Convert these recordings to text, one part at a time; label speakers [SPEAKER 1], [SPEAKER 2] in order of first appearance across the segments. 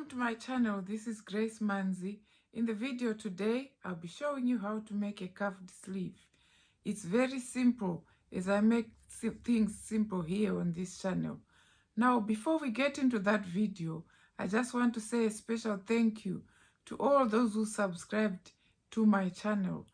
[SPEAKER 1] Welcome to my channel. This is Grace Manzi. In the video today, I'll be showing you how to make a cuffed sleeve. It's very simple as I make things simple here on this channel. Now, before we get into that video, I just want to say a special thank you to all those who subscribed to my channel.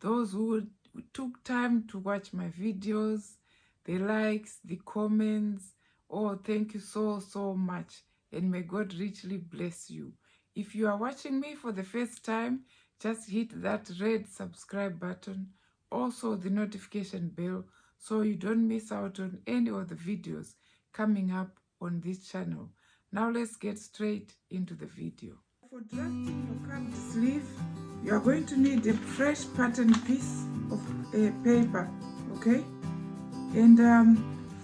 [SPEAKER 1] Those who took time to watch my videos, the likes, the comments. Oh, thank you so much. And may God richly bless you. If you are watching me for the first time, just hit that red subscribe button, also the notification bell, so you don't miss out on any of the videos coming up on this channel. Now let's get straight into the video. For drafting your cuffed sleeve, you are going to need a fresh pattern piece of paper, okay? And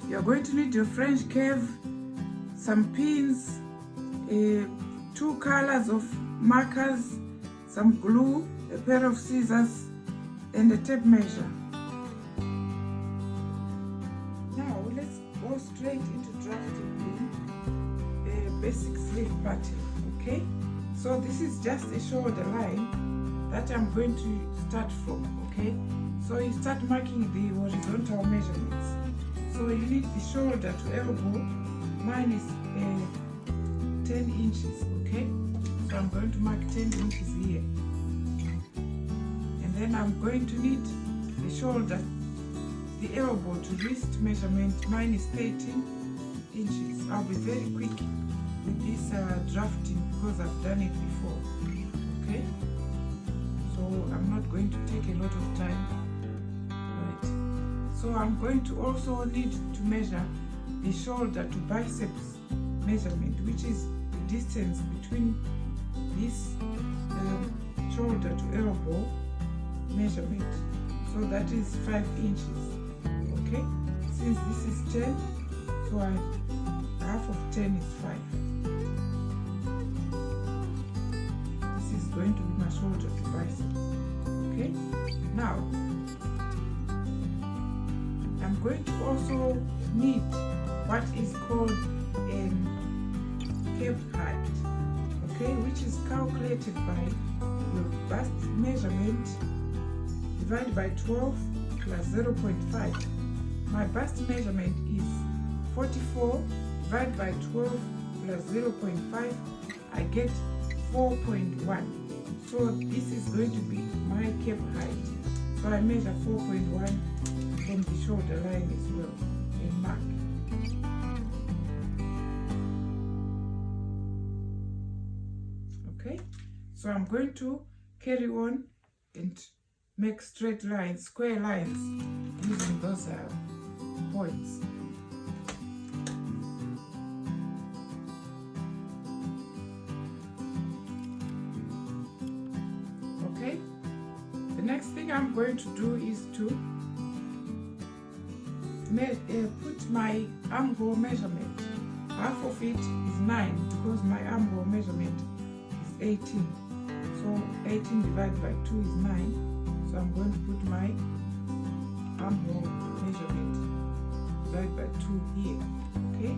[SPEAKER 1] you're going to need your French curve, some pins, 2 colors of markers, some glue, a pair of scissors, and a tape measure. Now let's go straight into drafting the basic sleeve pattern, okay? So this is just a shoulder line that I'm going to start from, okay? So you start marking the horizontal measurements. So you need the shoulder to elbow. Mine is 10 inches, okay? So I'm going to mark 10 inches here. And then I'm going to need the shoulder, the elbow to wrist measurement. Mine is 13 inches. I'll be very quick with this drafting because I've done it before, okay? So I'm not going to take a lot of time. Right. So I'm going to also need to measure the shoulder to biceps measurement, which is the distance between this shoulder to elbow measurement. So that is 5 inches, okay? Since this is 10, so half of 10 is 5. This is going to be my shoulder to biceps, okay? Now, I'm going to also need what is called hip height, okay, which is calculated by your bust measurement divided by 12 plus 0.5. My bust measurement is 44 divided by 12 plus 0.5. I get 4.1. So this is going to be my hip height. So I measure 4.1 from the shoulder line as well and mark. Okay, so I'm going to carry on and make straight lines, square lines, using those points. Okay, the next thing I'm going to do is to put my armhole measurement. Half of it is 9 because my armhole measurement is 18. So 18 divided by 2 is 9. So I'm going to put my armhole measurement divided by 2 here. Okay?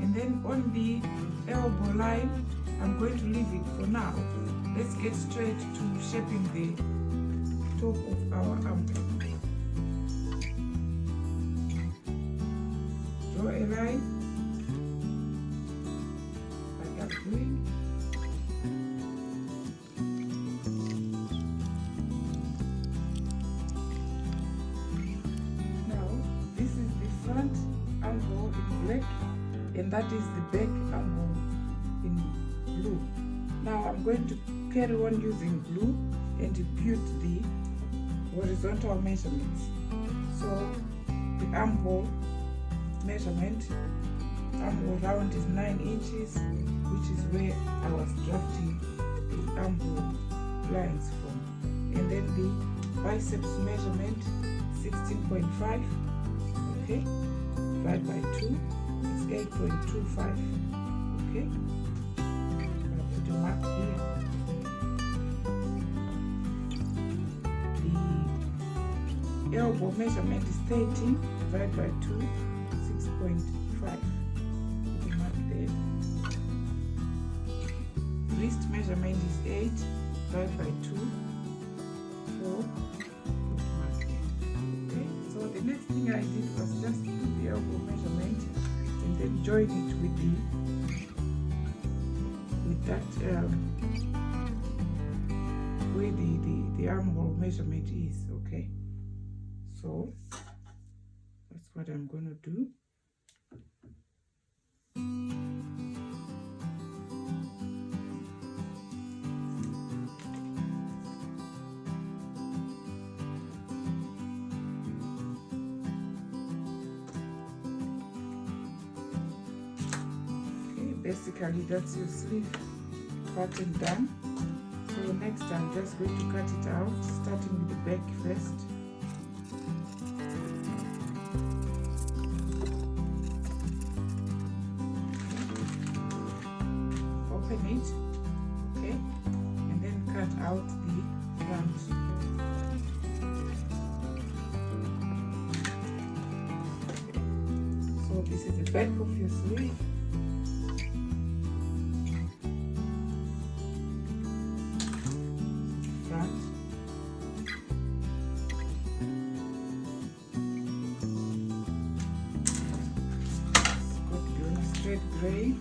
[SPEAKER 1] And then on the elbow line, I'm going to leave it for now. Let's get straight to shaping the top of our armhole. Draw a line like I'm doing. Now this is the front armhole in black and that is the back armhole in blue. Now I'm going to carry on using blue and impute the horizontal measurements. So the armhole measurement, armhole round is 9 inches, which is where I was drafting the armhole lines from. And then the biceps measurement 16.5, okay, divided by 2 is 8.25, okay. I'm going to put a mark here. The elbow measurement is 13 divided by 2, 6.5. Put a mark there. wrist measurement is 8, 5 by 2, 4, put mark here. Okay, so the next thing I did was just put the elbow measurement and then join it with that where the armhole measurement is. Okay, so that's what I'm gonna do. Basically, that's your sleeve pattern done. So next I'm just going to cut it out, starting with the back first. Open it, okay, and then cut out the front. So this is the back of your sleeve. Gray.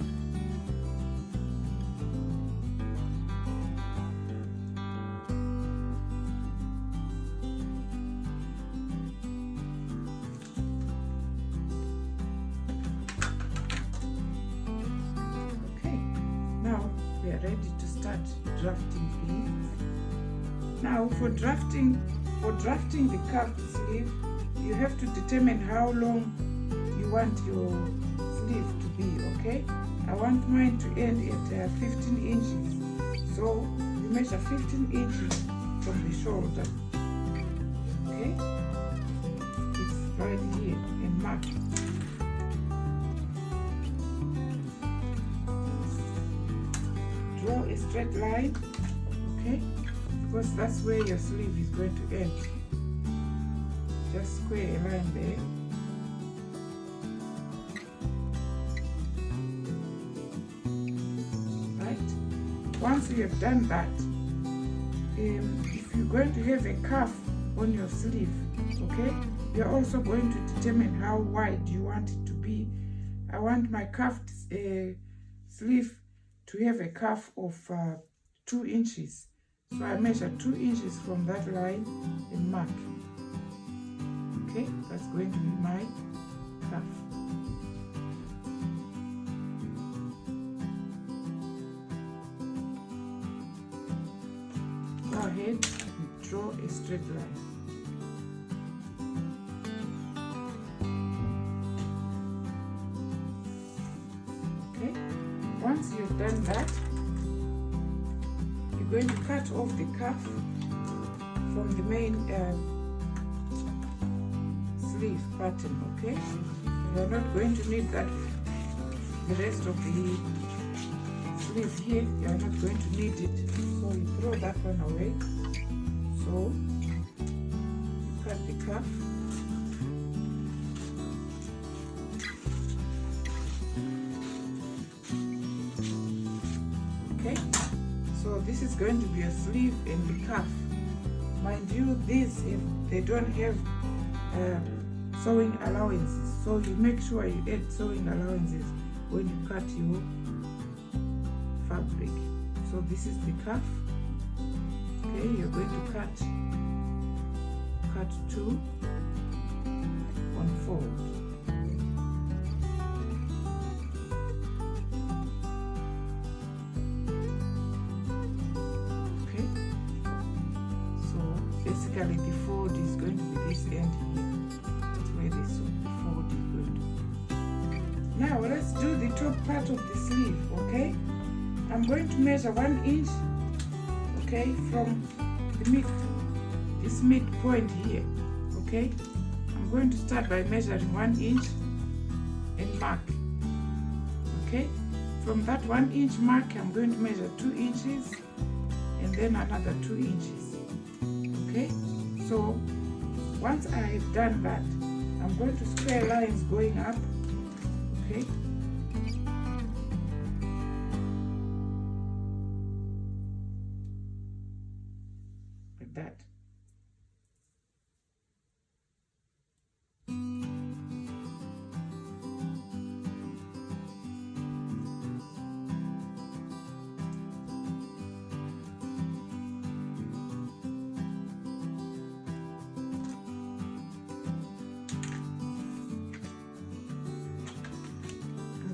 [SPEAKER 1] Okay, now we are ready to start drafting sleeves. Now for drafting the curved sleeve, you have to determine how long you want your sleeve to be. Okay, I want mine to end at 15 inches, so you measure 15 inches from the shoulder. Okay, it's right here and mark. Draw a straight line, okay, because that's where your sleeve is going to end. Just square a line there. Once you have done that, if you're going to have a cuff on your sleeve, okay, you're also going to determine how wide you want it to be. I want my cuffed sleeve to have a cuff of 2 inches. So I measure 2 inches from that line and mark. Okay, that's going to be my cuff. Go ahead and draw a straight line. Okay, once you've done that, you're going to cut off the cuff from the main sleeve pattern. Okay, you're not going to need that the rest of the sleeve here. You're not going to need it, so you throw that one away. So you cut the cuff. Okay, so this is going to be a sleeve and the cuff. Mind you, these, if they don't have sewing allowances, so you make sure you add sewing allowances when you cut your fabric. So this is the cuff. Okay, you're going to cut 2 on fold. Okay, so basically the fold is going to be this end here. That's where the fold is going to be. Now let's do the top part of the sleeve. Okay, I'm going to measure 1 inch, okay, from this midpoint here. Okay, I'm going to start by measuring 1 inch and mark. Okay, from that 1 inch mark, I'm going to measure 2 inches and then another 2 inches. Okay, so once I have done that, I'm going to square lines going up. Okay,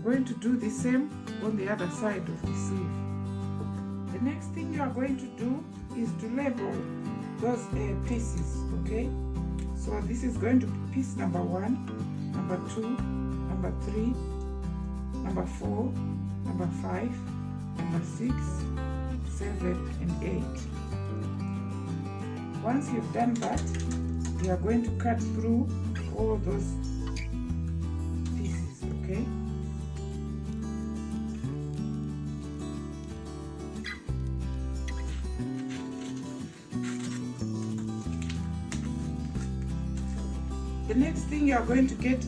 [SPEAKER 1] going to do the same on the other side of the sleeve. The next thing you are going to do is to label those pieces, okay? So this is going to be piece number 1, number 2, number 3, number 4, number 5, number 6, 7, and 8. Once you've done that, you are going to cut through all those pieces, okay? The next thing, you are going to get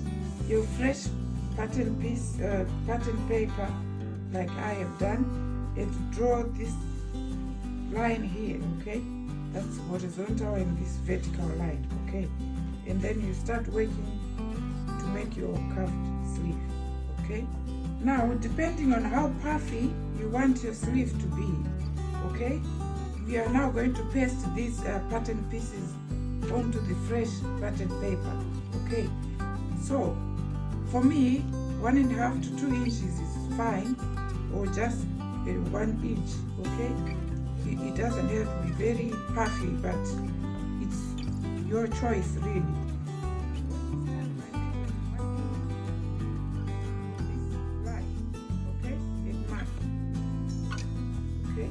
[SPEAKER 1] your fresh pattern piece, pattern paper, like I have done, and draw this line here, okay? That's horizontal and this vertical line, okay? And then you start working to make your curved sleeve, okay? Now, depending on how puffy you want your sleeve to be, okay? We are now going to paste these pattern pieces onto the fresh pattern paper, okay? So for me, 1.5 to 2 inches is fine, or just 1 inch, okay? It doesn't have to be very puffy, but it's your choice, really. Okay, and mark. Okay.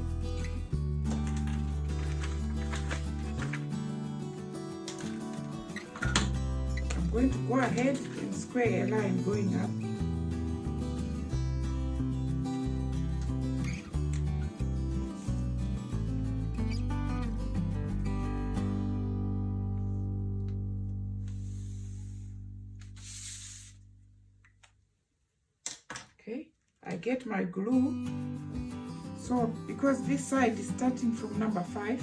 [SPEAKER 1] I'm going to go ahead and square a line going up. Okay, I get my glue. So because this side is starting from number 5,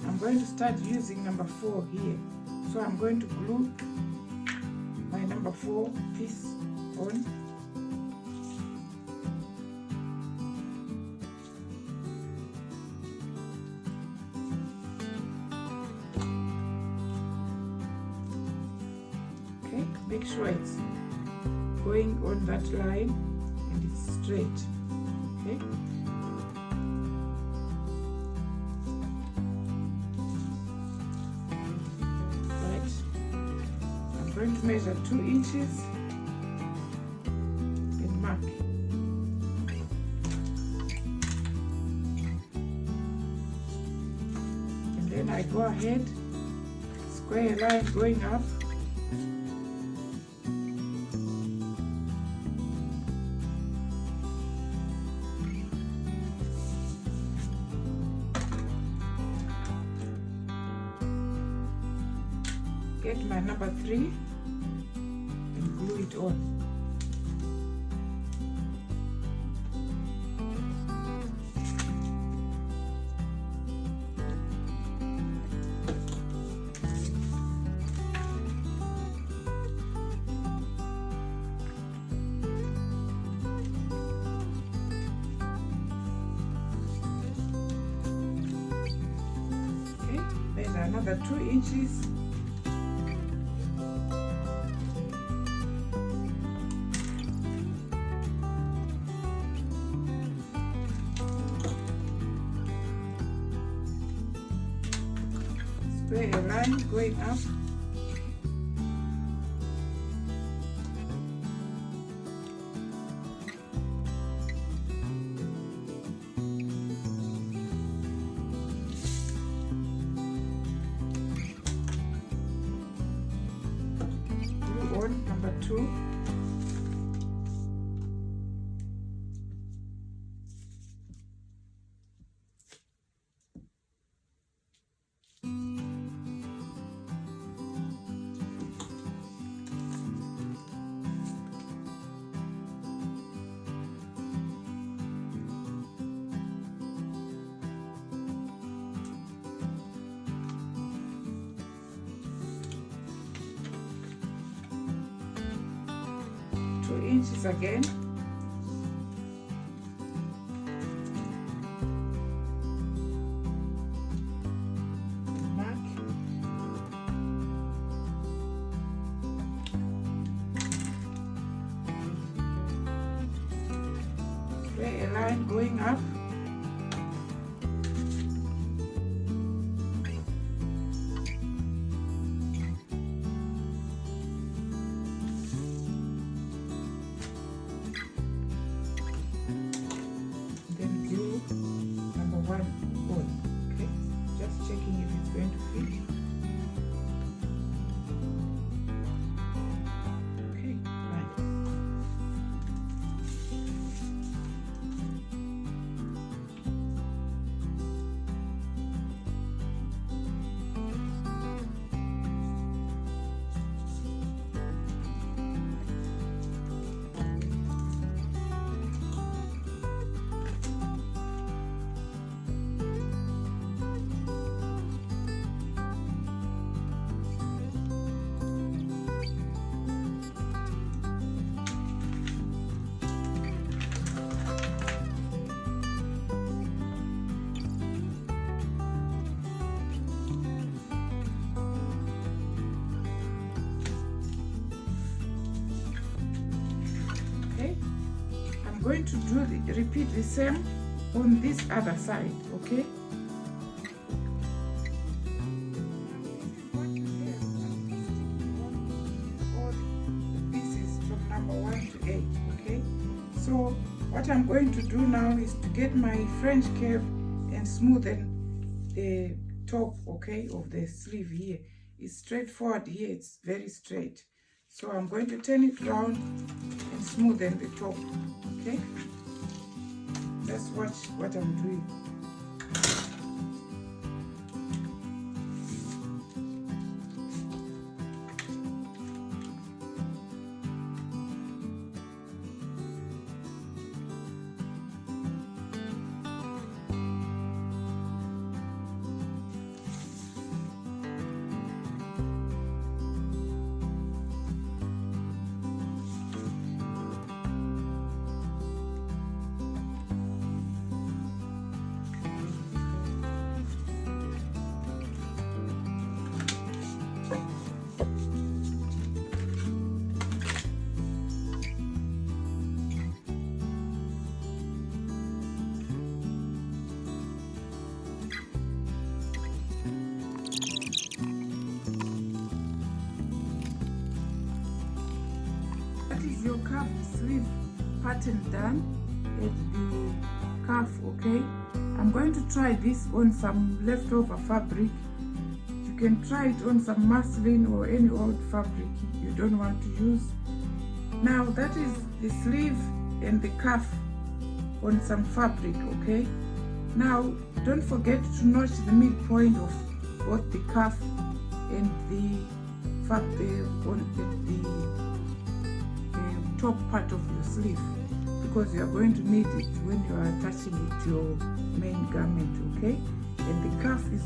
[SPEAKER 1] I'm going to start using number 4 here. So I'm going to glue my number 4 piece on. Okay, make sure it's going on that line and it's straight. Okay. I'm going to measure 2 inches and mark. And then I go ahead, square a line going up. Get my number 3 and glue it on. Okay, measure another 2 inches. Square a line going up. Glue on number 2. Inches again. Mark. a line going up. Then glue number 1 on. Okay, just checking if it's going to fit. Okay, right. I'm going to repeat the same on this other side, okay? All the pieces from number 1 to 8, okay? So what I'm going to do now is to get my French curve and smoothen the top, okay, of the sleeve here. It's straightforward here, it's very straight. So I'm going to turn it round and smoothen the top, okay? Let's watch what I'm doing. Your cuff sleeve pattern done at the cuff, okay? I'm going to try this on some leftover fabric. You can try it on some muslin or any old fabric you don't want to use. Now that is the sleeve and the cuff on some fabric, okay? Now don't forget to notch the midpoint of both the cuff and the fabric on the top part of your sleeve, because you are going to need it when you are attaching it to your main garment, okay? And the cuff is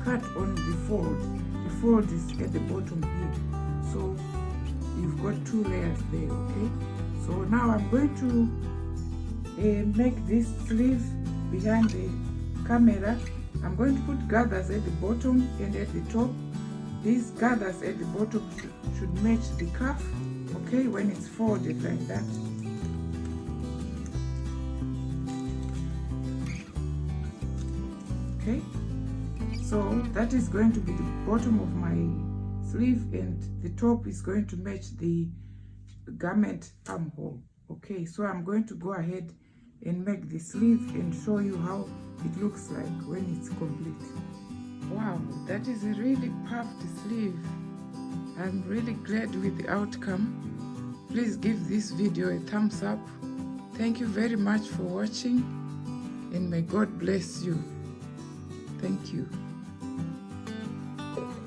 [SPEAKER 1] cut on the fold. The fold is at the bottom here, so you've got 2 layers there, okay? So now I'm going to make this sleeve behind the camera. I'm going to put gathers at the bottom and at the top. These gathers at the bottom should match the cuff, okay, when it's folded like that. Okay, so that is going to be the bottom of my sleeve, and the top is going to match the garment armhole. Okay, so I'm going to go ahead and make the sleeve and show you how it looks like when it's complete. Wow, that is a really puffed sleeve. I'm really glad with the outcome. Please give this video a thumbs up. Thank you very much for watching, and may God bless you. Thank you.